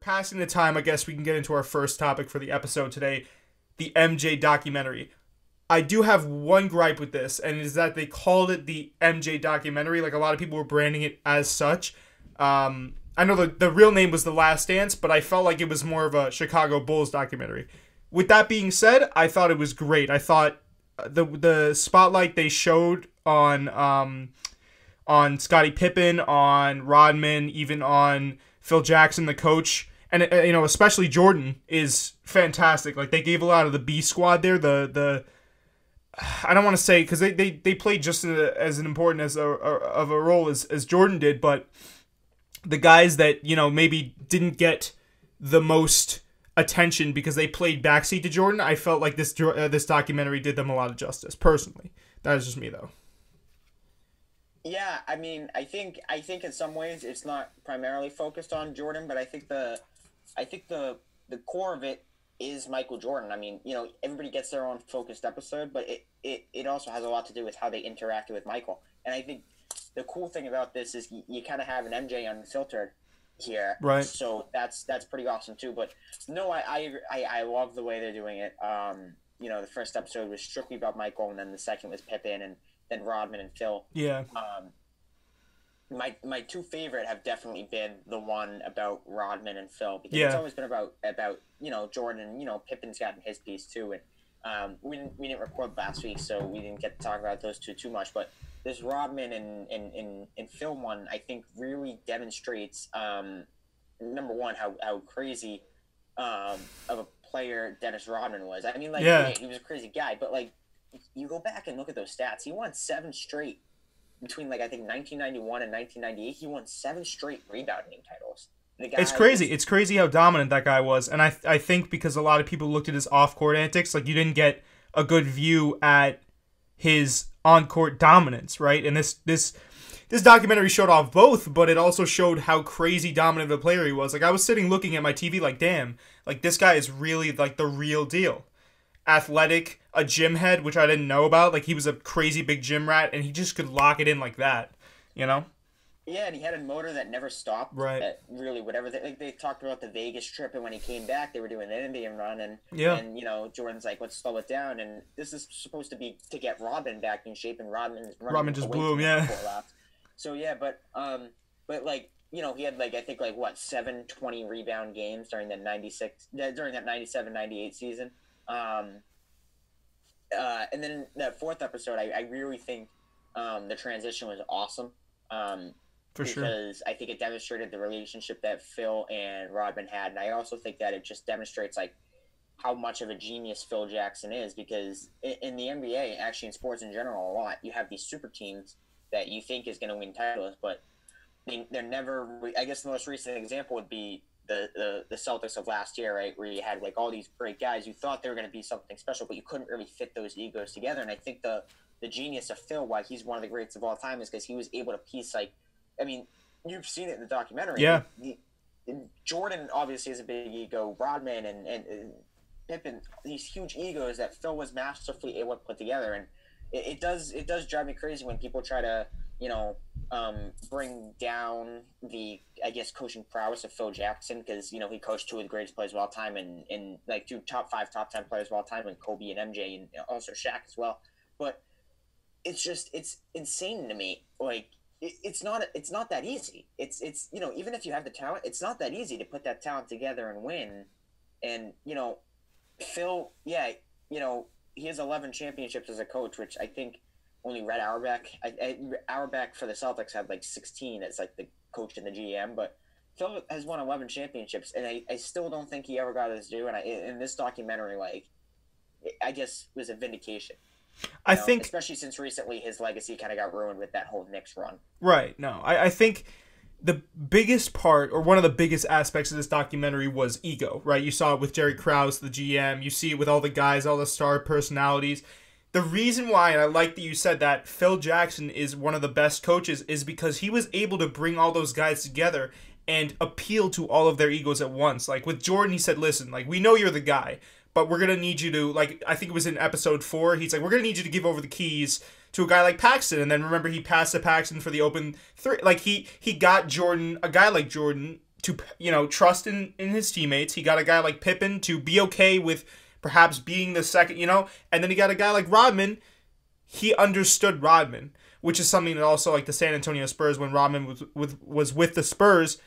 passing the time, I guess we can get into our first topic for the episode today, the MJ documentary. I do have one gripe with this, and is that they called it the MJ documentary. Like, a lot of people were branding it as such. I know the real name was The Last Dance, but I felt like it was more of a Chicago Bulls documentary. With that being said, I thought it was great. I thought the spotlight they showed on Scottie Pippen, on Rodman, even on Phil Jackson, the coach, and especially Jordan, is fantastic. Like, they gave a lot of the B squad there. The I don't want to say, because they played just as an important of a role as Jordan did, but the guys that maybe didn't get the most attention because they played backseat to Jordan, I felt like this documentary did them a lot of justice. Personally, that is just me though. Yeah, I mean, I think in some ways it's not primarily focused on Jordan, but I think the core of it is Michael Jordan. I mean, everybody gets their own focused episode, but it also has a lot to do with how they interacted with Michael. And I think the cool thing about this is you kind of have an MJ unfiltered here, right? So that's pretty awesome too. But no, I love the way they're doing it. The first episode was strictly about Michael, and then the second was Pippen, and then Rodman and Phil. Yeah. My two favorite have definitely been the one about Rodman and Phil, because Yeah. it's always been about Jordan, and Pippen's gotten his piece too, and we didn't record last week, so we didn't get to talk about those two too much. But this Rodman and Phil one, I think, really demonstrates number one how crazy of a player Dennis Rodman was. I mean, like, Yeah. he was a crazy guy, but like, you go back and look at those stats. He won 7 straight. Between, like, I think 1991 and 1998, he won 7 straight rebounding titles. It's crazy. It's crazy how dominant that guy was. And I think because a lot of people looked at his off-court antics, like, you didn't get a good view at his on-court dominance, right? And this documentary showed off both, but it also showed how crazy dominant of a player he was. Like, I was sitting looking at my TV like, damn, like, this guy is really, like, the real deal. Athletic, a gym head, which I didn't know about. Like, he was a crazy big gym rat, and he just could lock it in like that, Yeah, and he had a motor that never stopped. Right. That really, whatever. They talked about the Vegas trip, and when he came back, they were doing an Indian run, and Jordan's like, let's slow it down. And this is supposed to be to get Rodman back in shape, and Rodman just blew him, yeah. So yeah, but like, he had, like, I think, like, what, 7 20 rebound games during that 97-98 season. And then in that fourth episode, I really think the transition was awesome. For sure. Because I think it demonstrated the relationship that Phil and Rodman had. And I also think that it just demonstrates, like, how much of a genius Phil Jackson is. Because in the NBA, actually in sports in general a lot, you have these super teams that you think is going to win titles, but they're never – I guess the most recent example would be the Celtics of last year, right, where you had, like, all these great guys. You thought they were going to be something special, but you couldn't really fit those egos together. And I think the genius of Phil, why he's one of the greats of all time, is because he was able to piece, like, I mean, you've seen it in the documentary. Yeah. Jordan obviously has a big ego. Rodman and Pippen, these huge egos that Phil was masterfully able to put together. And it does drive me crazy when people try to, bring down the, I guess, coaching prowess of Phil Jackson, because, he coached 2 of the greatest players of all time, and like 2 top 5, top 10 players of all time, and Kobe and MJ, and also Shaq as well. But it's insane to me. Like, it's not that easy. It's even if you have the talent, it's not that easy to put that talent together and win. And Phil, he has 11 championships as a coach, which I think only Red Auerbach. Auerbach for the Celtics had like 16 as, like, the coach and the GM, but Phil has won 11 championships, and I still don't think he ever got his due. And in this documentary, like, I guess was a vindication. I think, especially since recently his legacy kind of got ruined with that whole Knicks run. Right. No, I think the biggest part, or one of the biggest aspects of this documentary, was ego, right? You saw it with Jerry Krause, the GM. You see it with all the guys, all the star personalities. The reason why, and I like that you said that, Phil Jackson is one of the best coaches, is because he was able to bring all those guys together and appeal to all of their egos at once. Like, with Jordan, he said, listen, like, we know you're the guy, but we're going to need you to, like, I think it was in episode 4, he's like, we're going to need you to give over the keys to a guy like Paxton. And then remember, he passed to Paxton for the open 3. Like, he got Jordan, a guy like Jordan, to trust in his teammates. He got a guy like Pippen to be okay with perhaps being the second, and then he got a guy like Rodman. He understood Rodman, which is something that also like the San Antonio Spurs, when Rodman was with the Spurs,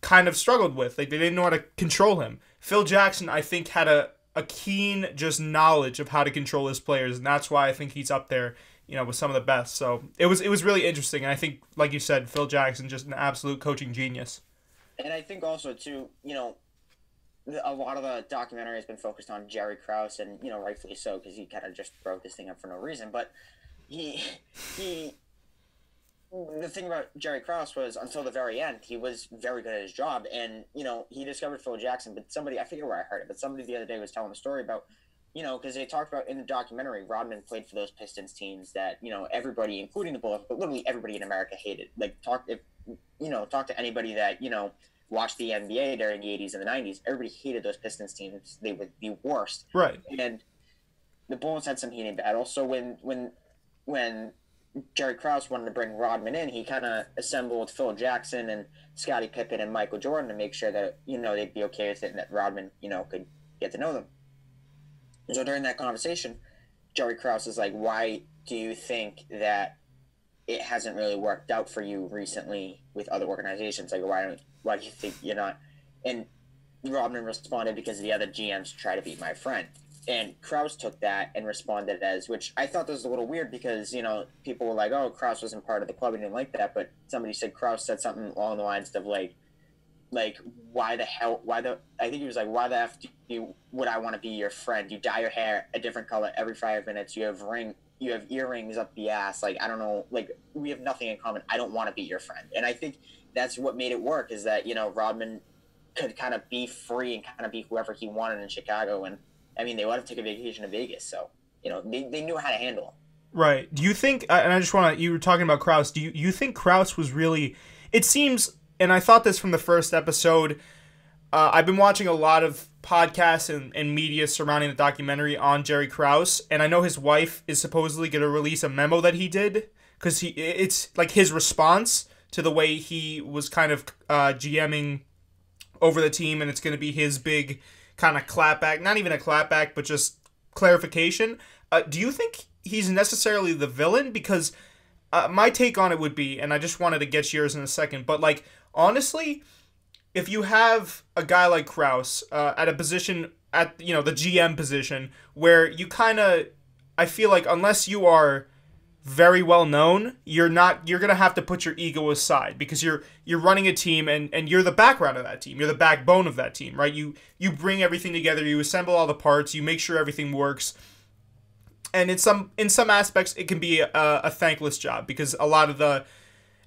kind of struggled with. Like, they didn't know how to control him. Phil Jackson, I think, had a keen just knowledge of how to control his players, and that's why I think he's up there, with some of the best. So it was really interesting, and I think, like you said, Phil Jackson, just an absolute coaching genius. And I think also too, a lot of the documentary has been focused on Gerry Krause, and rightfully so, because he kind of just broke this thing up for no reason. But he the thing about Gerry Krause was, until the very end, he was very good at his job, and he discovered Phil Jackson. But somebody, I forget where I heard it, but somebody the other day was telling a story about, because they talked about in the documentary, Rodman played for those Pistons teams that everybody, including the Bulls, but literally everybody in America hated. Like, talk to anybody that watched the NBA during the 80s and the 90s. Everybody hated those Pistons teams. They were the worst. Right. And the Bulls had some heated battles. So when Gerry Krause wanted to bring Rodman in, he kind of assembled Phil Jackson and Scottie Pippen and Michael Jordan to make sure that they'd be okay with it, and that Rodman could get to know them. So during that conversation, Gerry Krause is like, "Why do you think that it hasn't really worked out for you recently with other organizations? Like, why do you think you're not?" And Rodman responded, "Because the other GMs try to be my friend." And Krause took that and responded as, which I thought was a little weird, because people were like, "Oh, Krause wasn't part of the club and didn't like that," but somebody said Krause said something along the lines of like why the I think he was like, "Why the F would I want to be your friend? You dye your hair a different color every 5 minutes. You have earrings up the ass. Like, I don't know, like, we have nothing in common. I don't want to be your friend." And I think that's what made it work, is that Rodman could kind of be free and kind of be whoever he wanted in Chicago. And I mean, they wanted to take a vacation to Vegas, so they knew how to handle him. Right. Do you think, and I just want to, you were talking about Krause, do you think Krause was really, it seems, and I thought this from the first episode, I've been watching a lot of podcasts and media surrounding the documentary on Gerry Krause, and I know his wife is supposedly going to release a memo that he did, because it's like his response to the way he was kind of GMing over the team, and it's going to be his big kind of clapback, not even a clapback, but just clarification. Do you think he's necessarily the villain? Because my take on it would be, and I just wanted to get yours in a second, but like, honestly, if you have a guy like Krause at a position, at the GM position, where you kind of, I feel like, unless you are very well known, you're gonna have to put your ego aside, because you're running a team, and you're the background of that team, you're the backbone of that team, right? You bring everything together, you assemble all the parts, you make sure everything works. And in some aspects, it can be a thankless job, because a lot of the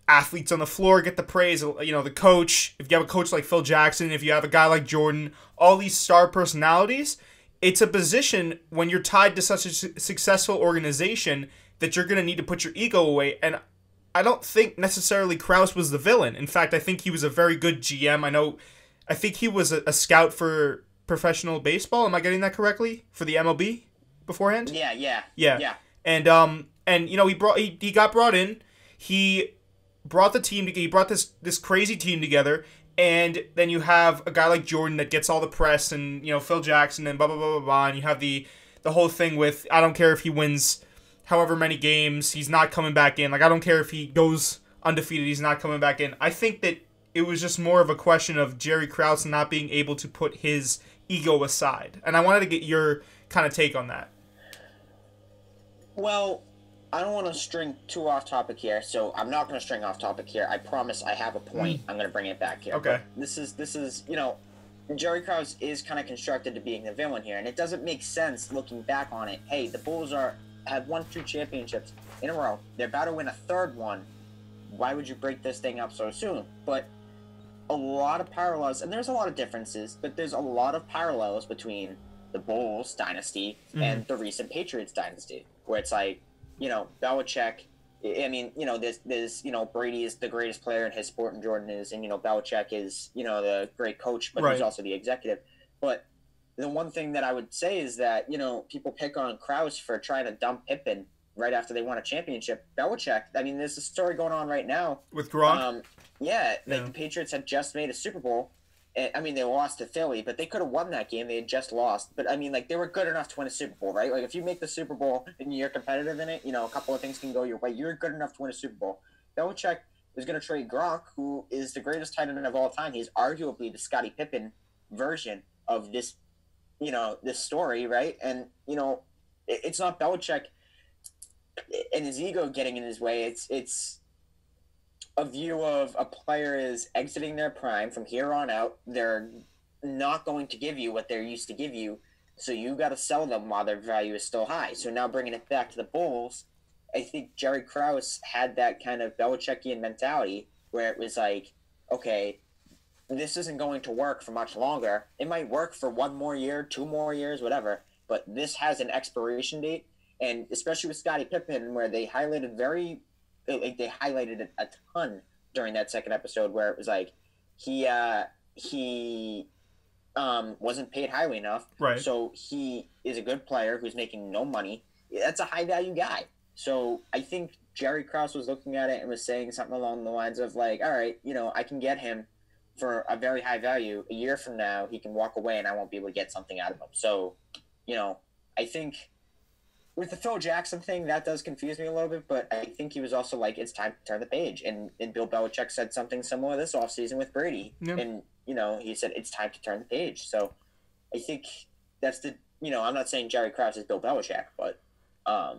athletes on the floor get the praise. The coach, if you have a coach like Phil Jackson, if you have a guy like Jordan, all these star personalities, it's a position when you're tied to such a successful organization that you're going to need to put your ego away. And I don't think necessarily Krause was the villain. In fact, I think he was a very good GM. I think he was a scout for professional baseball. Am I getting that correctly? For the MLB beforehand? Yeah. And he got brought in. He brought the team together. He brought this crazy team together. And then you have a guy like Jordan that gets all the press, and Phil Jackson, and blah blah blah blah blah. And you have the whole thing with, I don't care if he wins however many games, he's not coming back in. Like, I don't care if he goes undefeated, he's not coming back in. I think that it was just more of a question of Gerry Krause not being able to put his ego aside. And I wanted to get your kind of take on that. Well, I don't want to string too off topic here, so I'm not going to string off topic here. I promise I have a point. I'm going to bring it back here. Okay. But this is Gerry Krause is kind of constructed to being the villain here, and it doesn't make sense looking back on it. Hey, the Bulls have won 2 championships in a row. They're about to win a 3rd one. Why would you break this thing up so soon? But a lot of parallels, and there's a lot of differences, but there's a lot of parallels between the Bulls dynasty and the recent Patriots dynasty, where it's like, Belichick, I mean, there's Brady is the greatest player in his sport, and Jordan is, and, Belichick is, the great coach, but he's also the executive. But the one thing that I would say is that, people pick on Krause for trying to dump Pippen right after they won a championship. Belichick, I mean, there's a story going on right now. With Gronk? Yeah, like Yeah. the Patriots had just made a Super Bowl. I mean, they lost to Philly, but they could have won that game. They had just lost. But I mean, like, they were good enough to win a Super Bowl, right? Like, if you make the Super Bowl and you're competitive in it, you know, a couple of things can go your way. You're good enough to win a Super Bowl. Belichick was going to trade Gronk, who is the greatest tight end of all time. He's arguably the Scottie Pippen version of this, you know, this story, right? And, you know, it's not Belichick and his ego getting in his way. It's a view of a player is exiting their prime from here on out. They're not going to give you what they're used to give you, so you got to sell them while their value is still high. So now bringing it back to the Bulls, I think Jerry Krause had that kind of Belichickian mentality where it was like, okay, this isn't going to work for much longer. It might work for 1 more year, 2 more years, whatever, but this has an expiration date. And especially with Scottie Pippen, where they highlighted they highlighted it a ton during that second episode, where it was like he wasn't paid highly enough, Right. so he is a good player who's making no money. That's a high value guy. So I think Jerry Krause was looking at it and was saying something along the lines of like, all right, you know, I can get him for a very high value. A year from now, he can walk away, and I won't be able to get something out of him. So, you know, I think with the Phil Jackson thing, that does confuse me a little bit, but I think he was also like, it's time to turn the page. And Bill Belichick said something similar this offseason with Brady. Yeah. And, you know, he said, it's time to turn the page. So I think that's the, you know, I'm not saying Jerry Krause is Bill Belichick, but I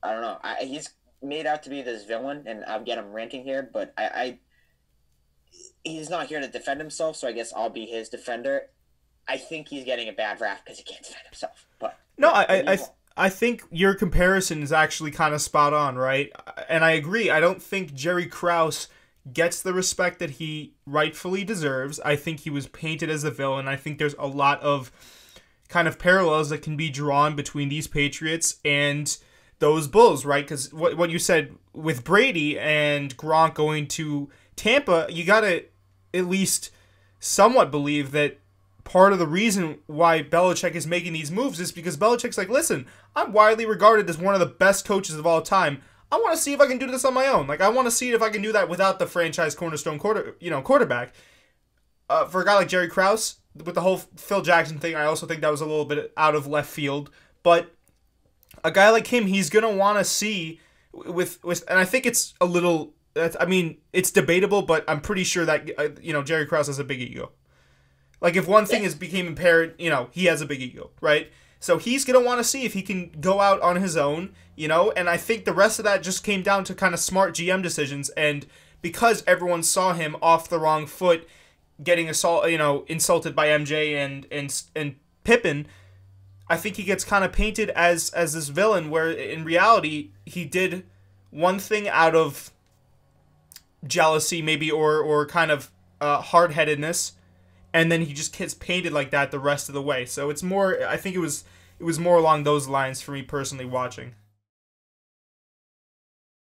don't know. He's made out to be this villain, and again, I'm ranting here, but he's not here to defend himself, so I guess I'll be his defender. I think he's getting a bad rap because he can't defend himself. But No, I think your comparison is actually kind of spot on, right? And I agree. I don't think Jerry Krause gets the respect that he rightfully deserves. I think he was painted as a villain. I think there's a lot of kind of parallels that can be drawn between these Patriots and those Bulls, right? Because what you said with Brady and Gronk going to Tampa, you got to at least somewhat believe that part of the reason why Belichick is making these moves is because Belichick's like, listen, I'm widely regarded as one of the best coaches of all time. I want to see if I can do this on my own. Like, I want to see if I can do that without the franchise cornerstone quarterback. For a guy like Jerry Krause, with the whole Phil Jackson thing, I also think that was a little bit out of left field. But a guy like him, he's gonna want to see with, and I think it's a little. I mean, it's debatable, but I'm pretty sure that Jerry Krause has a big ego. Like, if one thing became apparent, he has a big ego, right? So he's going to want to see if he can go out on his own, and I think the rest of that just came down to kind of smart GM decisions, and because everyone saw him off the wrong foot getting insulted by MJ and Pippen, I think he gets kind of painted as this villain, where in reality he did one thing out of jealousy maybe or kind of hard-headedness, and then he just gets painted like that the rest of the way. So it's more, I think it was more along those lines for me personally watching.